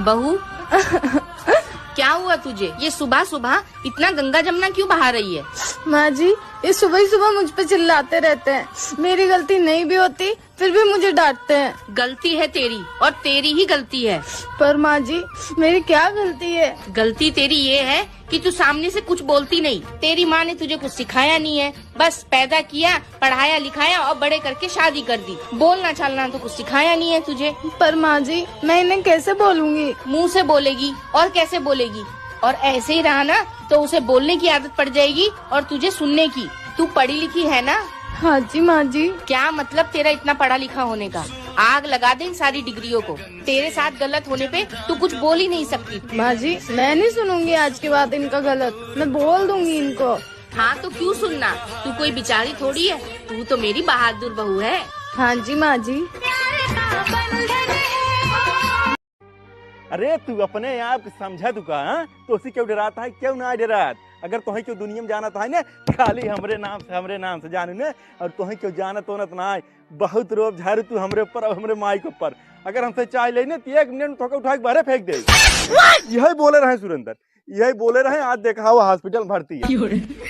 बहू क्या हुआ तुझे? ये सुबह सुबह इतना गंगा जमुना क्यों बहा रही है? माँ जी, ये सुबह ही सुबह मुझ पे चिल्लाते रहते हैं। मेरी गलती नहीं भी होती फिर भी मुझे डांटते हैं। गलती है तेरी और तेरी ही गलती है। पर माँ जी, मेरी क्या गलती है? गलती तेरी ये है कि तू सामने से कुछ बोलती नहीं। तेरी माँ ने तुझे कुछ सिखाया नहीं है, बस पैदा किया, पढ़ाया लिखाया और बड़े करके शादी कर दी। बोलना चालना तो कुछ सिखाया नहीं है तुझे। पर माँ जी, मैं इन्हें कैसे बोलूँगी? मुँह से बोलेगी और कैसे बोलेगी? और ऐसे ही रहा ना तो उसे बोलने की आदत पड़ जाएगी और तुझे सुनने की। तू पढ़ी लिखी है ना? हाँ जी माँ जी। क्या मतलब तेरा इतना पढ़ा लिखा होने का? आग लगा दे इन सारी डिग्रियों को। तेरे साथ गलत होने पे तू कुछ बोल ही नहीं सकती। माँ जी, मैं नहीं सुनूंगी आज के बाद इनका गलत। मैं बोल दूंगी इनको। हाँ तो क्यों सुनना? तू कोई बेचारी थोड़ी है, तू तो मेरी बहादुर बहू है। हाँ जी माँ जी। अरे तू अपने आप समझा तू का तो उसी क्यों डराता है? क्यों ना डरात? अगर तुही क्यों दुनिया में जाना था ना खाली हमरे नाम से जानू ने, और तुही क्यों जाना तो ना बहुत रोब झारू तू हमरे ऊपर और हमरे माई के ऊपर। अगर हमसे चाय लेने तो 1 मिनट थोड़ा उठा के बाहर फेंक दे। यही बोले रहे सुरेंद्र, यही बोले रहे। आज देखा हुआ हॉस्पिटल भर्ती है।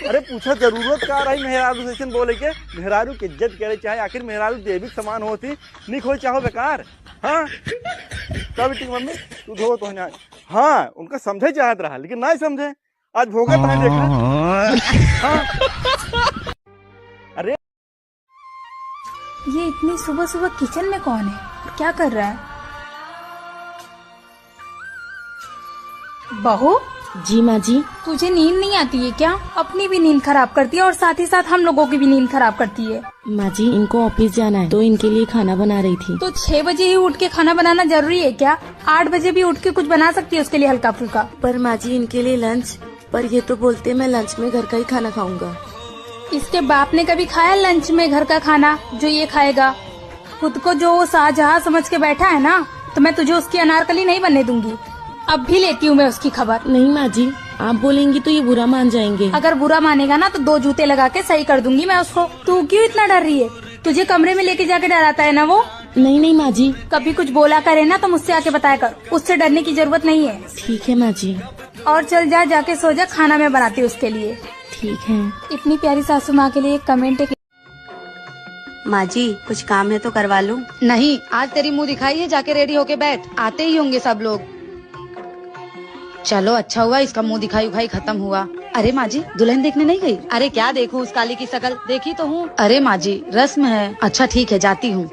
अरे पूछा जरूरत क्या रही मेहरारू से बोले के? मेहरारू की इज्जत करे चाहे, आखिर मेहरारू देविक समान होती, निक हो चाहो बेकार। हाँ तब ठीक मम्मी तू धो तो ना। हाँ उनका समझे चाहत रहा लेकिन नहीं समझे। आज भोगा तो देखा। हाँ। अरे ये इतनी सुबह सुबह किचन में कौन है? क्या कर रहा है? बहू जी माँ जी। तुझे नींद नहीं आती है क्या? अपनी भी नींद खराब करती है और साथ ही साथ हम लोगों की भी नींद खराब करती है। माँ जी इनको ऑफिस जाना है तो इनके लिए खाना बना रही थी। तो 6 बजे ही उठ के खाना बनाना जरूरी है क्या? 8 बजे भी उठ के कुछ बना सकती है उसके लिए हल्का फुल्का। पर माँ जी इनके लिए लंच, पर ये तो बोलते मैं लंच में घर का ही खाना खाऊंगा। इसके बाप ने कभी खाया लंच में घर का खाना जो ये खाएगा? खुद को जो वो शाहजहां समझ के बैठा है ना, तो मैं तुझे उसकी अनारकली नहीं बनने दूंगी। अब भी लेती हूँ मैं उसकी खबर। नहीं माँ जी, आप बोलेंगी तो ये बुरा मान जाएंगे। अगर बुरा मानेगा ना तो 2 जूते लगा के सही कर दूंगी मैं उसको। तू क्यों इतना डर रही है? तुझे कमरे में लेके जाके डराता है ना वो? नहीं माँ जी। कभी कुछ बोला करे ना तो मुझसे आके बताया कर, उससे डरने की जरूरत नहीं है। ठीक है माँ जी। और चल जा, जाके सो जा, खाना मैं बनाती हूँ उसके लिए। ठीक है। इतनी प्यारी सासू माँ के लिए एक कमेंट है। माँ जी कुछ काम है तो करवा लूं? नहीं, आज तेरी मुंह दिखाई है, जाके रेडी होके बैठ, आते ही होंगे सब लोग। चलो अच्छा हुआ इसका मुंह दिखाई उखाई खत्म हुआ। अरे माँ जी दुल्हन देखने नहीं गई? अरे क्या देखूं उस काली की शकल, देखी तो हूँ। अरे माँ जी रस्म है। अच्छा ठीक है जाती हूँ।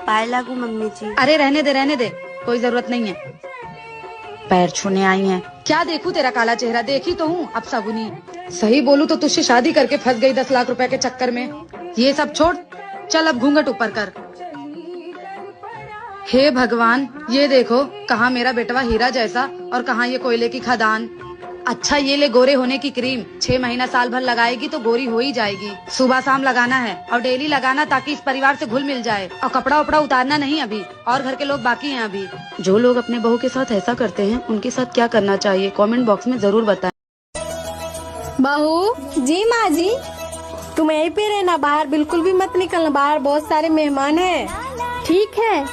पाए लागू मम्मी जी? अरे रहने दे, कोई जरूरत नहीं है। पैर छूने आई हैं। क्या देखूं तेरा काला चेहरा, देखी तो हूँ अब सगुनी। सही बोलूं तो तुझसे शादी करके फंस गई 10 लाख रुपए के चक्कर में। ये सब छोड़, चल अब घूंघट ऊपर कर। हे भगवान, ये देखो कहाँ मेरा बेटवा हीरा जैसा और कहाँ ये कोयले की खदान। अच्छा ये ले गोरे होने की क्रीम, 6 महीना साल भर लगाएगी तो गोरी हो ही जाएगी। सुबह शाम लगाना है और डेली लगाना ताकि इस परिवार से घुल मिल जाए। और कपड़ा उपड़ा उतारना नहीं अभी, और घर के लोग बाकी हैं अभी। जो लोग अपने बहू के साथ ऐसा करते हैं उनके साथ क्या करना चाहिए कमेंट बॉक्स में जरूर बताएं। बहू जी। माँ जी तुम यहीं पे रहना, बाहर बिल्कुल भी मत निकलना, बाहर बहुत सारे मेहमान हैं। ठीक है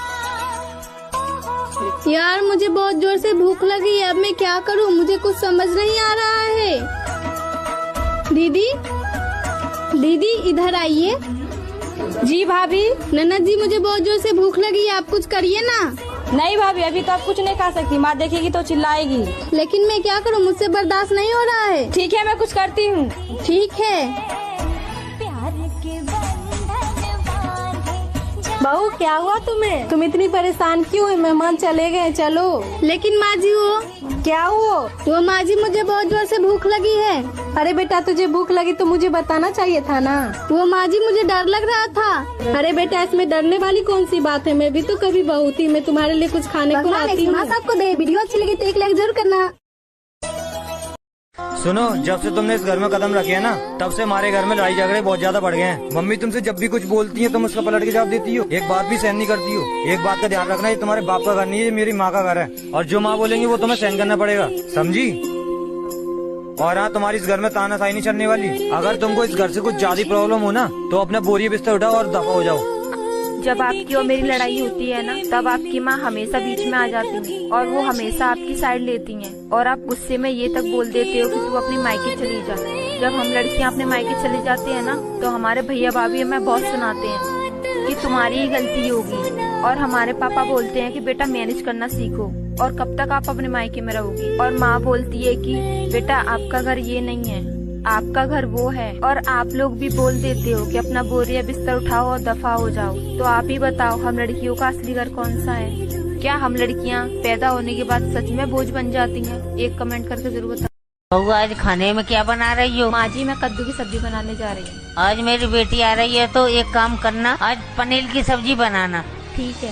यार, मुझे बहुत जोर से भूख लगी है, अब मैं क्या करूं? मुझे कुछ समझ नहीं आ रहा है। दीदी इधर आइए। जी भाभी। ननद जी मुझे बहुत जोर से भूख लगी है, आप कुछ करिए ना। नहीं भाभी, अभी तो आप कुछ नहीं खा सकती, माँ देखेगी तो चिल्लाएगी। लेकिन मैं क्या करूं, मुझसे बर्दाश्त नहीं हो रहा है। ठीक है मैं कुछ करती हूँ। ठीक है। बहू क्या हुआ तुम्हें? तुम इतनी परेशान क्यों है? मेहमान चले गए, चलो। लेकिन माँ जी वो क्या हुआ? वो माँ जी मुझे बहुत जोर से भूख लगी है। अरे बेटा तुझे भूख लगी तो मुझे बताना चाहिए था ना। वो माँ जी मुझे डर लग रहा था। अरे बेटा इसमें डरने वाली कौन सी बात है? मैं भी तो कभी बहू थी, मैं तुम्हारे लिए कुछ खाने को लाती हूँ। सबको दे, वीडियो अच्छी लगी तो एक लाइक जरूर करना। सुनो, जब से तुमने इस घर में कदम रखे है ना, तब से हमारे घर में लड़ाई झगड़े बहुत ज्यादा बढ़ गए हैं। मम्मी तुमसे जब भी कुछ बोलती है तुम उसका पलट के जवाब देती हो, एक बात भी सहन नहीं करती हो। एक बात का ध्यान रखना, ये तुम्हारे बाप का घर नहीं है, ये मेरी माँ का घर है, और जो माँ बोलेंगी वो तुम्हें सहन करना पड़ेगा, समझी? और हाँ, तुम्हारी इस घर में तानाशाही नहीं चलने वाली। अगर तुमको इस घर से कुछ ज्यादा प्रॉब्लम हो ना तो अपना बोरी बिस्तर उठाओ और दफा हो जाओ। जब आपकी और मेरी लड़ाई होती है ना, तब आपकी माँ हमेशा बीच में आ जाती है और वो हमेशा आपकी साइड लेती हैं और आप गुस्से में ये तक बोल देते हो कि तू अपनी मायके चली जा। जब हम लड़कियाँ अपने मायके चले जाते हैं ना, तो हमारे भैया भाभी हमें बहुत सुनाते हैं कि तुम्हारी ही गलती होगी, और हमारे पापा बोलते हैं कि बेटा मैनेज करना सीखो और कब तक आप अपने मायके में रहोगी। और माँ बोलती है कि बेटा आपका घर ये नहीं है, आपका घर वो है। और आप लोग भी बोल देते हो कि अपना बोरिया बिस्तर उठाओ और दफा हो जाओ। तो आप ही बताओ, हम लड़कियों का असली घर कौन सा है? क्या हम लड़कियाँ पैदा होने के बाद सच में बोझ बन जाती हैं? एक कमेंट करके जरूर बताओ। बहू आज खाने में क्या बना रही हो? माँ जी मैं कद्दू की सब्जी बनाने जा रही हूँ। आज मेरी बेटी आ रही है तो एक काम करना, आज पनीर की सब्जी बनाना। ठीक है।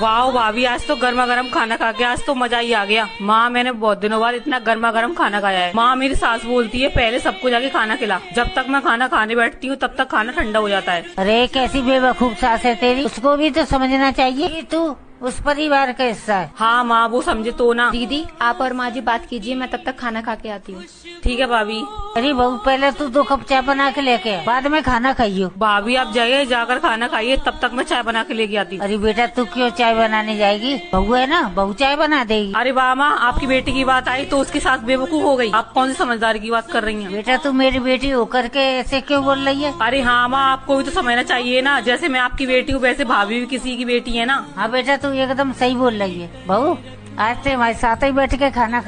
वाह भाभी, आज तो गर्मा गर्म खाना खा के आज तो मजा ही आ गया। माँ मैंने बहुत दिनों बाद इतना गर्मा गर्म खाना खाया है। माँ मेरी सास बोलती है पहले सबको जाके खाना खिला, जब तक मैं खाना खाने बैठती हूँ तब तक खाना ठंडा हो जाता है। अरे कैसी बेवकूफ सास है तेरी, उसको भी तो समझना चाहिए कि तू उस परिवार का हिस्सा है। हाँ माँ वो समझे तो ना। दीदी आप और माँ जी बात कीजिए, मैं तब तक खाना खा के आती हूँ। ठीक है भाभी। अरे बहू पहले तू 2 कप चाय बना के लेके आ, बाद में खाना खाइयो। भाभी आप जाइए, जाकर खाना खाइए, तब तक मैं चाय बना के लेके आती हूँ। अरे बेटा तू क्यों चाय बनाने जाएगी? बहू है ना, बहू चाय बना देगी। अरे वाह माँ, आपकी बेटी की बात आई तो उसकी सास बेवकूफ हो गई। आप कौन सी समझदारी की बात कर रही हैं? बेटा तू मेरी बेटी होकर के ऐसे क्यों बोल रही है? अरे हाँ माँ, आपको भी तो समझना चाहिए ना, जैसे मैं आपकी बेटी हूँ वैसे भाभी भी किसी की बेटी है ना। हाँ बेटा तू एकदम सही बोल रही है। बहू आज से हमारे साथ ही बैठ के खाना